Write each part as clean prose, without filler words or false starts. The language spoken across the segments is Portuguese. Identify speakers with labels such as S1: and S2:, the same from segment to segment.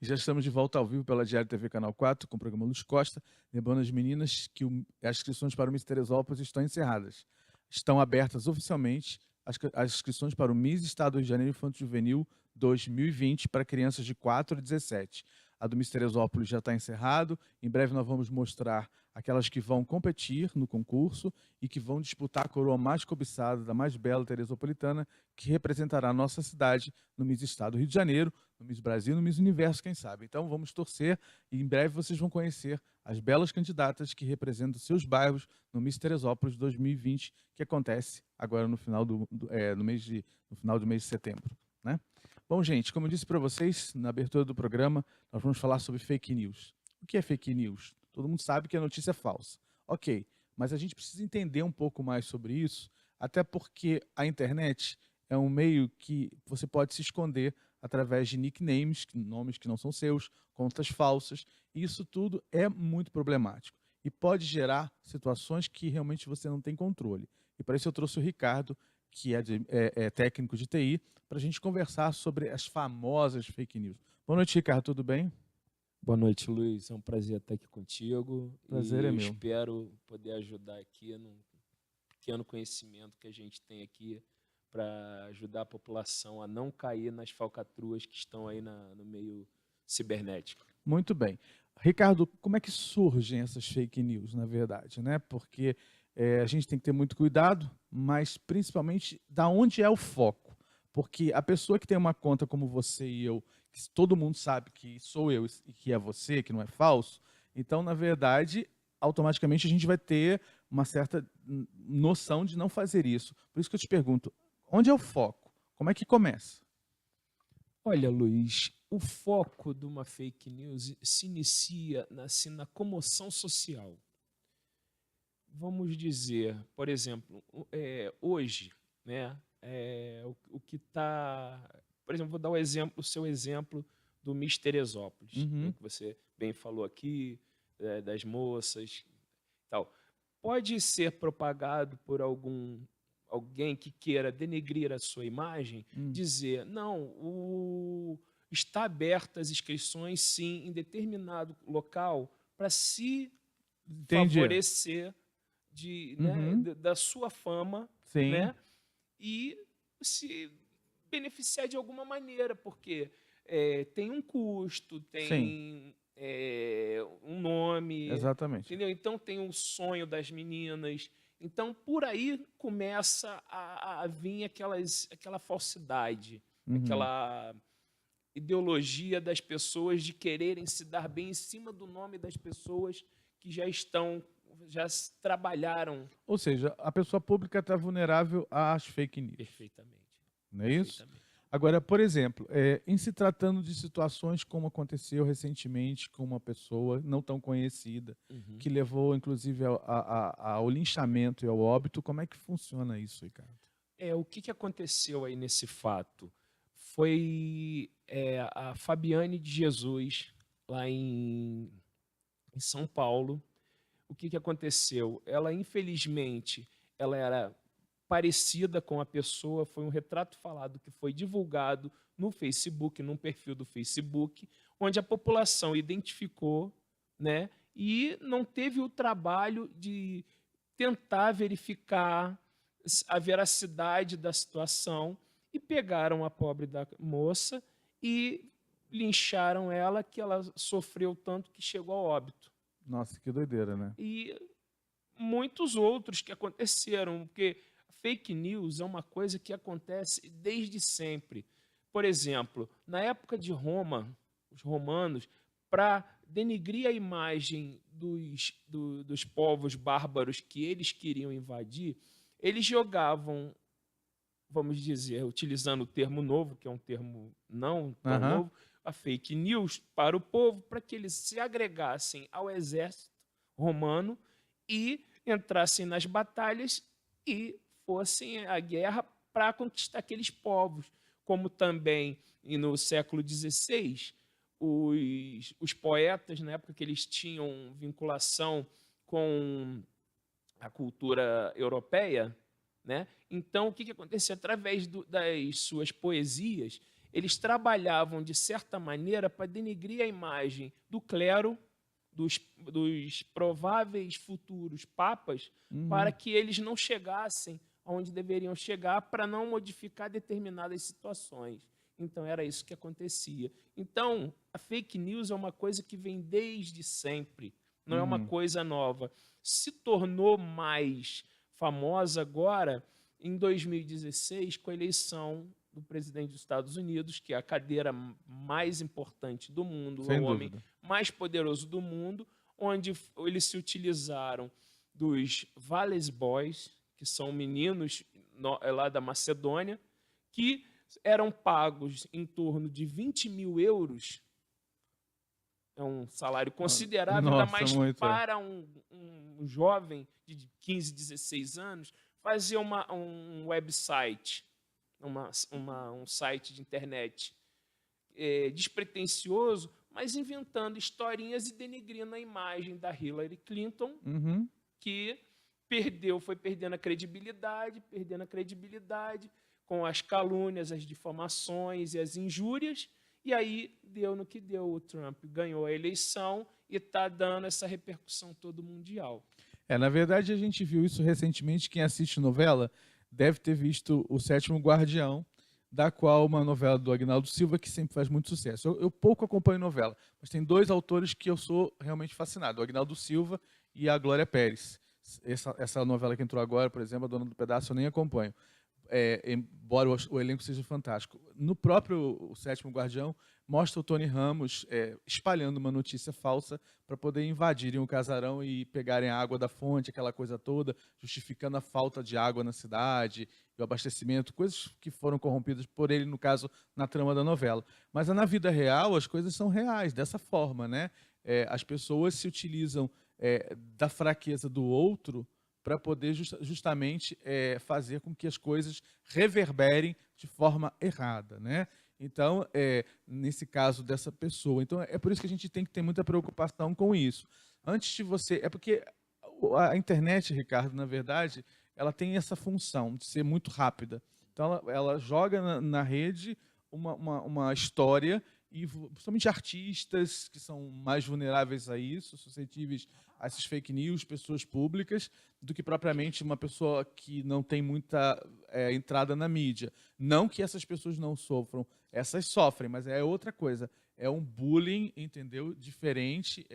S1: Já estamos de volta ao vivo pela Diário TV Canal 4 com o programa Luz Costa. Lembrando as meninas que as inscrições para o Miss Teresópolis estão encerradas. Estão abertas oficialmente as inscrições para o Miss Estado do Rio de Janeiro Infanto Juvenil 2020 para crianças de 4 a 17. A do Miss Teresópolis já está encerrado. Em breve nós vamos mostrar aquelas que vão competir no concurso e que vão disputar a coroa mais cobiçada da mais bela teresopolitana, que representará a nossa cidade no Miss Estado do Rio de Janeiro, no Miss Brasil, no Miss Universo, quem sabe. Então vamos torcer e em breve vocês vão conhecer as belas candidatas que representam seus bairros no Miss Teresópolis 2020, que acontece agora no final no final do mês de setembro, né? Bom, gente, como eu disse para vocês na abertura do programa, nós vamos falar sobre fake news. O que é fake news? Todo mundo sabe que a notícia é falsa. Ok, mas a gente precisa entender um pouco mais sobre isso, até porque a internet é um meio que você pode se esconder através de nicknames, nomes que não são seus, contas falsas, e isso tudo é muito problemático e pode gerar situações que realmente você não tem controle. E para isso eu trouxe o Ricardo, que é técnico de TI, para a gente conversar sobre as famosas fake news. Boa noite, Ricardo, tudo bem?
S2: Boa noite, Luiz. É um prazer estar aqui contigo.
S1: Prazer
S2: E
S1: é
S2: eu
S1: meu.
S2: espero poder ajudar aqui num pequeno conhecimento que a gente tem aqui para ajudar a população a não cair nas falcatruas que estão aí no meio cibernético.
S1: Muito bem. Ricardo, como é que surgem essas fake news, na verdade, né? Porque a gente tem que ter muito cuidado, mas principalmente da onde é o foco. Porque a pessoa que tem uma conta como você e eu, que todo mundo sabe que sou eu e que é você, que não é falso, então, na verdade, automaticamente a gente vai ter uma certa noção de não fazer isso. Por isso que eu te pergunto, onde é o foco? Como é que começa?
S2: Olha, Luiz, o foco de uma fake news se inicia assim, na comoção social. Vamos dizer, por exemplo, hoje, né, o que está... Por exemplo, vou dar o seu exemplo do Miss Teresópolis, né, que você bem falou aqui, das moças e tal. Pode ser propagado por alguém que queira denegrir a sua imagem, dizer, não, está aberta as inscrições, sim, em determinado local, para se
S1: Entendi.
S2: favorecer né, da sua fama,
S1: Sim.
S2: né, e se beneficiar de alguma maneira, porque tem um custo, tem um nome,
S1: Exatamente.
S2: entendeu? Então tem um sonho das meninas. Então por aí começa a vir aquela falsidade, aquela ideologia das pessoas de quererem se dar bem em cima do nome das pessoas que já trabalharam.
S1: Ou seja, a pessoa pública está vulnerável às fake news.
S2: Perfeitamente.
S1: Não é isso?
S2: Perfeitamente.
S1: Agora, por exemplo, em se tratando de situações como aconteceu recentemente com uma pessoa não tão conhecida, que levou, inclusive, ao linchamento e ao óbito, como é que funciona isso, Ricardo?
S2: O que aconteceu aí nesse fato? Foi a Fabiane de Jesus, lá em São Paulo. O que aconteceu? Ela, infelizmente, ela era parecida com a pessoa, foi um retrato falado que foi divulgado no Facebook, num perfil do Facebook, onde a população identificou, né, e não teve o trabalho de tentar verificar a veracidade da situação e pegaram a pobre da moça e lincharam ela, que ela sofreu tanto que chegou ao óbito.
S1: Nossa, que doideira, né?
S2: E muitos outros que aconteceram, porque fake news é uma coisa que acontece desde sempre. Por exemplo, na época de Roma, os romanos, para denegrir a imagem dos povos bárbaros que eles queriam invadir, eles jogavam, vamos dizer, utilizando o termo novo, que é um termo não tão novo, a fake news para o povo, para que eles se agregassem ao exército romano e entrassem nas batalhas e fossem à guerra para conquistar aqueles povos. Como também no século XVI, os poetas, na época que eles tinham vinculação com a cultura europeia, né? Então, o que acontecia? Através das suas poesias, eles trabalhavam, de certa maneira, para denegrir a imagem do clero, dos prováveis futuros papas, para
S1: Uhum.
S2: que eles não chegassem aonde deveriam chegar, para não modificar determinadas situações. Então, era isso que acontecia. Então, a fake news é uma coisa que vem desde sempre, não é uma
S1: Uhum.
S2: coisa nova. Se tornou mais famosa agora, em 2016, com a eleição do presidente dos Estados Unidos, que é a cadeira mais importante do mundo, é o
S1: Sem
S2: homem
S1: dúvida.
S2: mais poderoso do mundo, onde eles se utilizaram dos Valley Boys, que são meninos lá da Macedônia, que eram pagos em torno de 20 mil euros, é um salário considerável, ainda
S1: Nossa,
S2: mais
S1: muito, é.
S2: para um jovem de 15, 16 anos, fazer um website, um site de internet despretensioso, mas inventando historinhas e denegrindo a imagem da Hillary Clinton,
S1: Uhum.
S2: que foi perdendo a credibilidade, com as calúnias, as difamações e as injúrias, e aí deu no que deu. O Trump ganhou a eleição e está dando essa repercussão todo mundial.
S1: Na verdade, a gente viu isso recentemente. Quem assiste novela deve ter visto O Sétimo Guardião, da qual uma novela do Agnaldo Silva, que sempre faz muito sucesso. Eu pouco acompanho novela, mas tem dois autores que eu sou realmente fascinado, o Agnaldo Silva e a Glória Pérez. Essa novela que entrou agora, por exemplo, A Dona do Pedaço, eu nem acompanho. Embora o elenco seja fantástico. No próprio O Sétimo Guardião, mostra o Tony Ramos espalhando uma notícia falsa para poder invadirem o casarão e pegarem a água da fonte, aquela coisa toda, justificando a falta de água na cidade, o abastecimento, coisas que foram corrompidas por ele, no caso, na trama da novela. Mas na vida real, as coisas são reais, dessa forma, né? As pessoas se utilizam da fraqueza do outro para poder justamente fazer com que as coisas reverberem de forma errada, né? Então, nesse caso dessa pessoa. Então, é por isso que a gente tem que ter muita preocupação com isso. Antes de você... É porque a internet, Ricardo, na verdade, ela tem essa função de ser muito rápida. Então, ela joga na rede uma história, e principalmente artistas que são mais vulneráveis a isso, suscetíveis a essas fake news, pessoas públicas, do que propriamente uma pessoa que não tem muita entrada na mídia. Não que essas pessoas não sofram, essas sofrem, mas é outra coisa. É um bullying, entendeu? Diferente,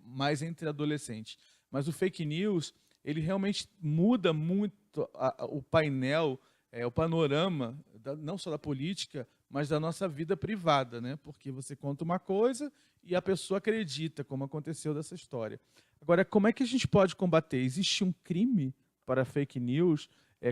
S1: mais entre adolescentes. Mas o fake news, ele realmente muda muito o painel, o panorama, não só da política, mas da nossa vida privada, né? Porque você conta uma coisa e a pessoa acredita, como aconteceu dessa história. Agora, como é que a gente pode combater? Existe um crime para fake news?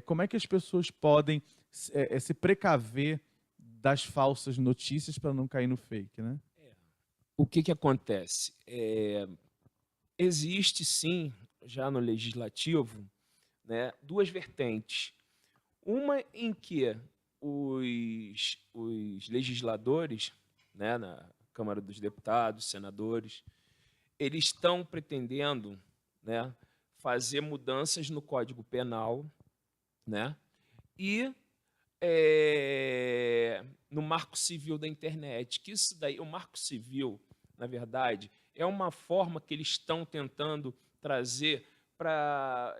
S1: Como é que as pessoas podem se precaver das falsas notícias para não cair no fake, né?
S2: O que acontece? Existe, sim, já no legislativo, né, duas vertentes. Uma em que os legisladores, né, na Câmara dos Deputados, senadores, eles estão pretendendo, né, fazer mudanças no Código Penal, né, e no Marco Civil da internet. Que isso daí, o Marco Civil, na verdade, é uma forma que eles estão tentando trazer para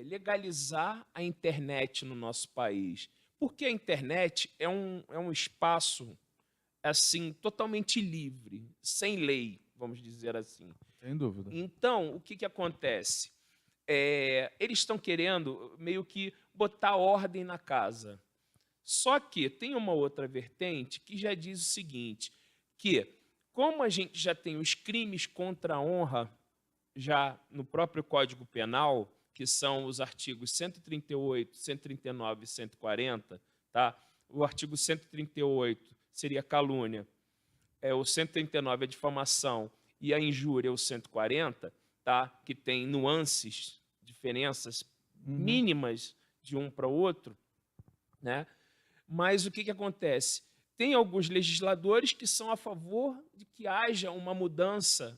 S2: legalizar a internet no nosso país. Porque a internet é um espaço assim totalmente livre, sem lei, vamos dizer assim.
S1: Sem dúvida.
S2: Então, o que acontece? Eles estão querendo meio que botar ordem na casa. Só que tem uma outra vertente que já diz o seguinte, que como a gente já tem os crimes contra a honra já no próprio Código Penal, que são os artigos 138, 139 e 140, tá? O artigo 138 seria calúnia, o 139 é difamação e a injúria é o 140, tá? Que tem nuances, diferenças mínimas de um para o outro, né? Mas o que acontece? Tem alguns legisladores que são a favor de que haja uma mudança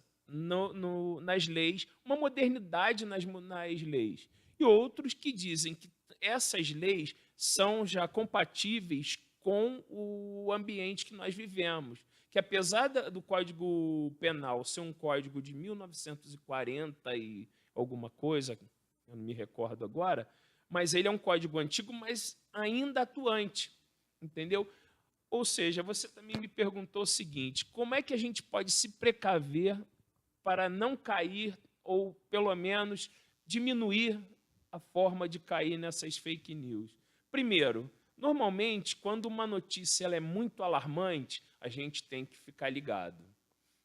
S2: nas leis, uma modernidade nas leis. E outros que dizem que essas leis são já compatíveis com o ambiente que nós vivemos. Que apesar do Código Penal ser um código de 1940 e alguma coisa, eu não me recordo agora, mas ele é um código antigo, mas ainda atuante, entendeu? Ou seja, você também me perguntou o seguinte: como é que a gente pode se precaver para não cair ou, pelo menos, diminuir a forma de cair nessas fake news? Primeiro, normalmente, quando uma notícia ela é muito alarmante, a gente tem que ficar ligado.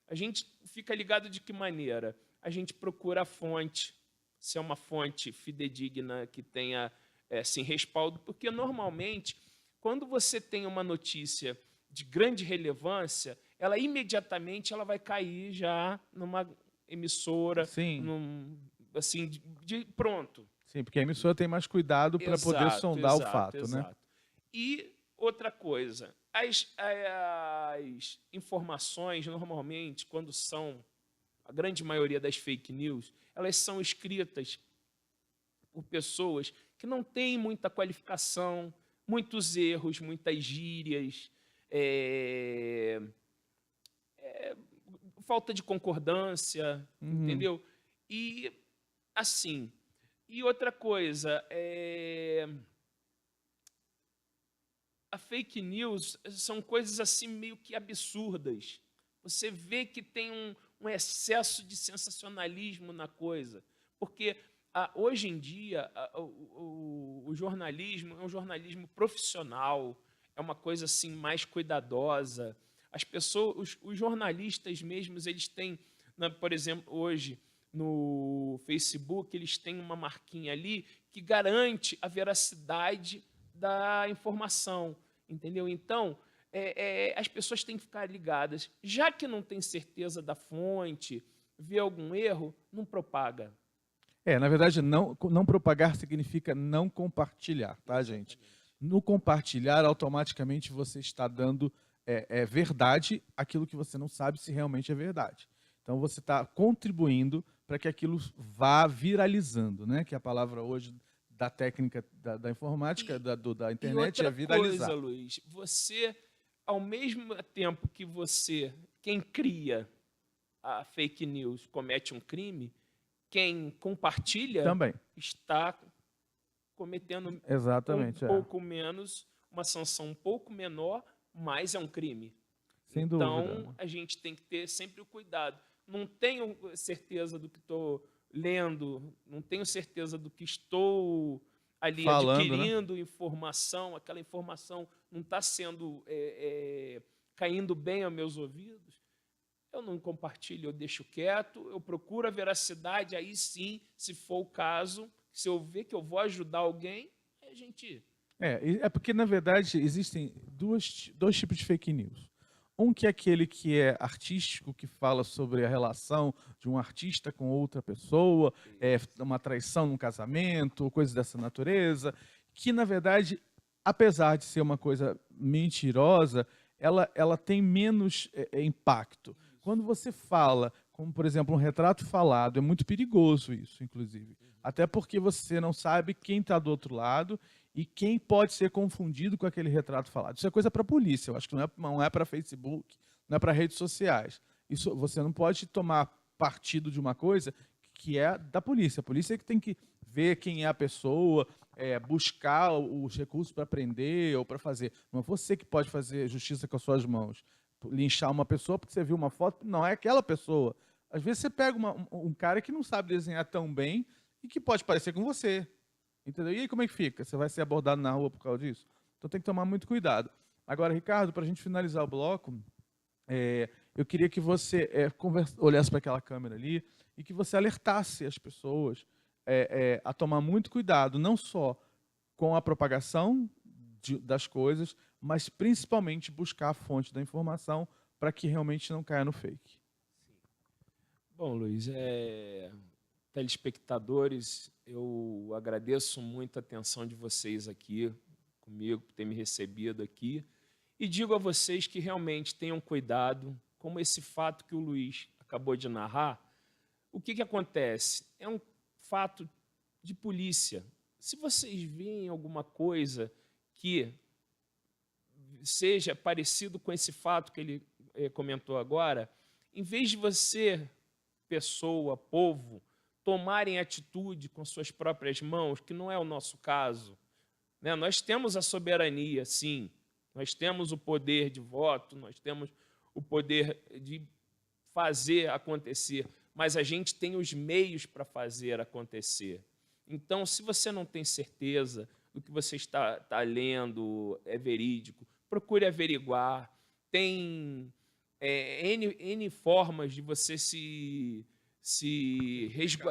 S2: A gente fica ligado de que maneira? A gente procura a fonte, se é uma fonte fidedigna que tenha assim, respaldo, porque normalmente, quando você tem uma notícia de grande relevância, ela imediatamente ela vai cair já numa emissora,
S1: Sim,
S2: assim, pronto.
S1: sim, porque a emissora tem mais cuidado para poder
S2: Exato,
S1: sondar o
S2: exato,
S1: fato, né?
S2: exato. E outra coisa, as informações, normalmente, quando são, a grande maioria das fake news, elas são escritas por pessoas que não têm muita qualificação, muitos erros, muitas gírias, falta de concordância,
S1: Uhum.
S2: entendeu? E, assim, e outra coisa, a fake news são coisas assim meio que absurdas. Você vê que tem um excesso de sensacionalismo na coisa. Porque hoje em dia o jornalismo é um jornalismo profissional, é uma coisa assim mais cuidadosa. As pessoas, os jornalistas mesmos, eles têm, por exemplo, hoje no Facebook, eles têm uma marquinha ali que garante a veracidade da informação, entendeu? Então, as pessoas têm que ficar ligadas. Já que não tem certeza da fonte, vê algum erro, não propaga.
S1: Na verdade, não propagar significa não compartilhar, tá, gente? No compartilhar, automaticamente você está dando verdade aquilo que você não sabe se realmente é verdade. Então você está contribuindo para que aquilo vá viralizando, né? Que é a palavra hoje da técnica da informática, da
S2: E
S1: internet, é
S2: outra coisa,
S1: viralizar.
S2: Luiz, você, ao mesmo tempo que você, quem cria a fake news, comete um crime, quem compartilha
S1: Também.
S2: está cometendo um
S1: Exatamente,
S2: pouco menos, uma sanção um pouco menor, mas é um crime.
S1: sem dúvida.
S2: Então, a gente tem que ter sempre o cuidado. Não tenho certeza do que estou lendo, não tenho certeza do que estou ali
S1: Falando, né?
S2: adquirindo informação, aquela informação não está sendo caindo bem aos meus ouvidos. Eu não compartilho, eu deixo quieto, eu procuro a veracidade, aí sim, se for o caso, se eu ver que eu vou ajudar alguém, a gente...
S1: É porque, na verdade, existem dois tipos de fake news. Um que é aquele que é artístico, que fala sobre a relação de um artista com outra pessoa, uma traição num casamento, coisas dessa natureza, que, na verdade, apesar de ser uma coisa mentirosa, ela tem menos impacto. Quando você fala, como, por exemplo, um retrato falado, é muito perigoso isso, inclusive. Até porque você não sabe quem está do outro lado e quem pode ser confundido com aquele retrato falado. Isso é coisa para a polícia, eu acho que não é para Facebook, não é para redes sociais. Isso, você não pode tomar partido de uma coisa que é da polícia. A polícia é que tem que ver quem é a pessoa, buscar os recursos para prender ou para fazer. Não é você que pode fazer justiça com as suas mãos. Linchar uma pessoa porque você viu uma foto, não é aquela pessoa. Às vezes você pega um cara que não sabe desenhar tão bem e que pode parecer com você. Entendeu? E aí como é que fica? Você vai ser abordado na rua por causa disso? Então tem que tomar muito cuidado. Agora, Ricardo, para a gente finalizar o bloco, eu queria que você olhasse para aquela câmera ali e que você alertasse as pessoas a tomar muito cuidado, não só com a propagação das coisas, mas principalmente buscar a fonte da informação para que realmente não caia no fake.
S2: Bom, Luiz, telespectadores, eu agradeço muito a atenção de vocês aqui comigo, por ter me recebido aqui, e digo a vocês que realmente tenham cuidado, como esse fato que o Luiz acabou de narrar. O que acontece? É um fato de polícia. Se vocês veem alguma coisa que seja parecido com esse fato que ele comentou agora, em vez de você, pessoa, povo, tomarem atitude com suas próprias mãos, que não é o nosso caso, né? Nós temos a soberania, sim, nós temos o poder de voto, nós temos o poder de fazer acontecer, mas a gente tem os meios para fazer acontecer. Então, se você não tem certeza do que você está lendo é verídico, procure averiguar. Tem N formas de você se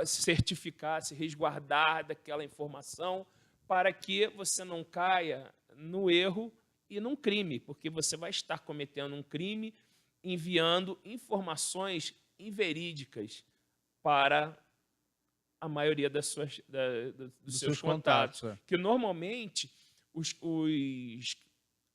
S2: certificar, se resguardar daquela informação, para que você não caia no erro e num crime, porque você vai estar cometendo um crime enviando informações inverídicas para a maioria dos seus contatos. Que normalmente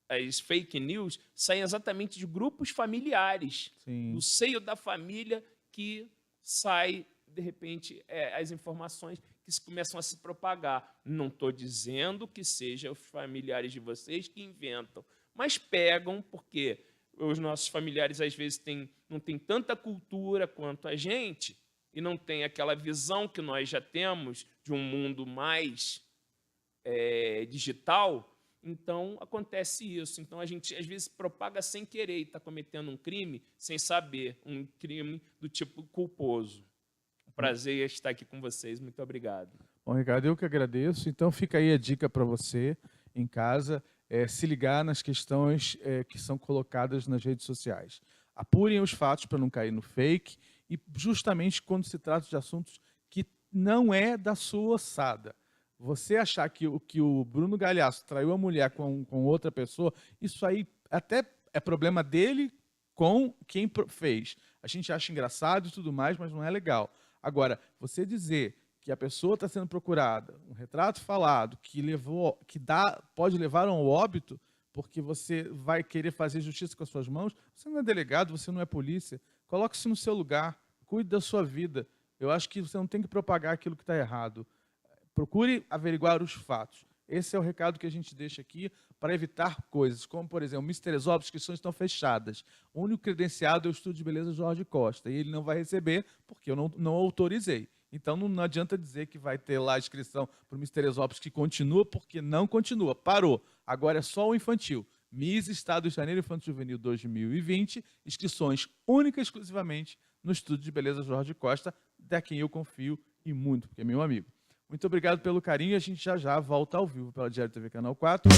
S2: as fake news saem exatamente de grupos familiares, do seio da família, que sai, de repente, as informações que começam a se propagar. Não estou dizendo que sejam os familiares de vocês que inventam, mas pegam, porque os nossos familiares, às vezes, não têm tanta cultura quanto a gente, e não tem aquela visão que nós já temos de um mundo mais digital. Então, acontece isso. Então, a gente, às vezes, propaga sem querer e está cometendo um crime sem saber, um crime do tipo culposo. Um prazer estar aqui com vocês. Muito obrigado.
S1: Bom, Ricardo, eu que agradeço. Então, fica aí a dica para você, em casa, se ligar nas questões que são colocadas nas redes sociais. Apurem os fatos para não cair no fake, e justamente quando se trata de assuntos que não é da sua ossada. Você achar que o Bruno Galhaço traiu a mulher com outra pessoa, isso aí até é problema dele com quem fez. A gente acha engraçado e tudo mais, mas não é legal. Agora, você dizer que a pessoa está sendo procurada, um retrato falado, pode levar a um óbito, porque você vai querer fazer justiça com as suas mãos, você não é delegado, você não é polícia. Coloque-se no seu lugar, cuide da sua vida. Eu acho que você não tem que propagar aquilo que está errado. Procure averiguar os fatos. Esse é o recado que a gente deixa aqui para evitar coisas, como, por exemplo, Miss Teresópolis, as inscrições estão fechadas. O único credenciado é o Estúdio de Beleza Jorge Costa, e ele não vai receber porque eu não autorizei. Então, não adianta dizer que vai ter lá a inscrição para o Miss Teresópolis que continua, porque não continua, parou. Agora é só o infantil. Miss Estado de Janeiro Infanto Juvenil 2020, inscrições únicas e exclusivamente no Estúdio de Beleza Jorge Costa, da quem eu confio e muito, porque é meu amigo. Muito obrigado pelo carinho, a gente já volta ao vivo pela Diário TV Canal 4.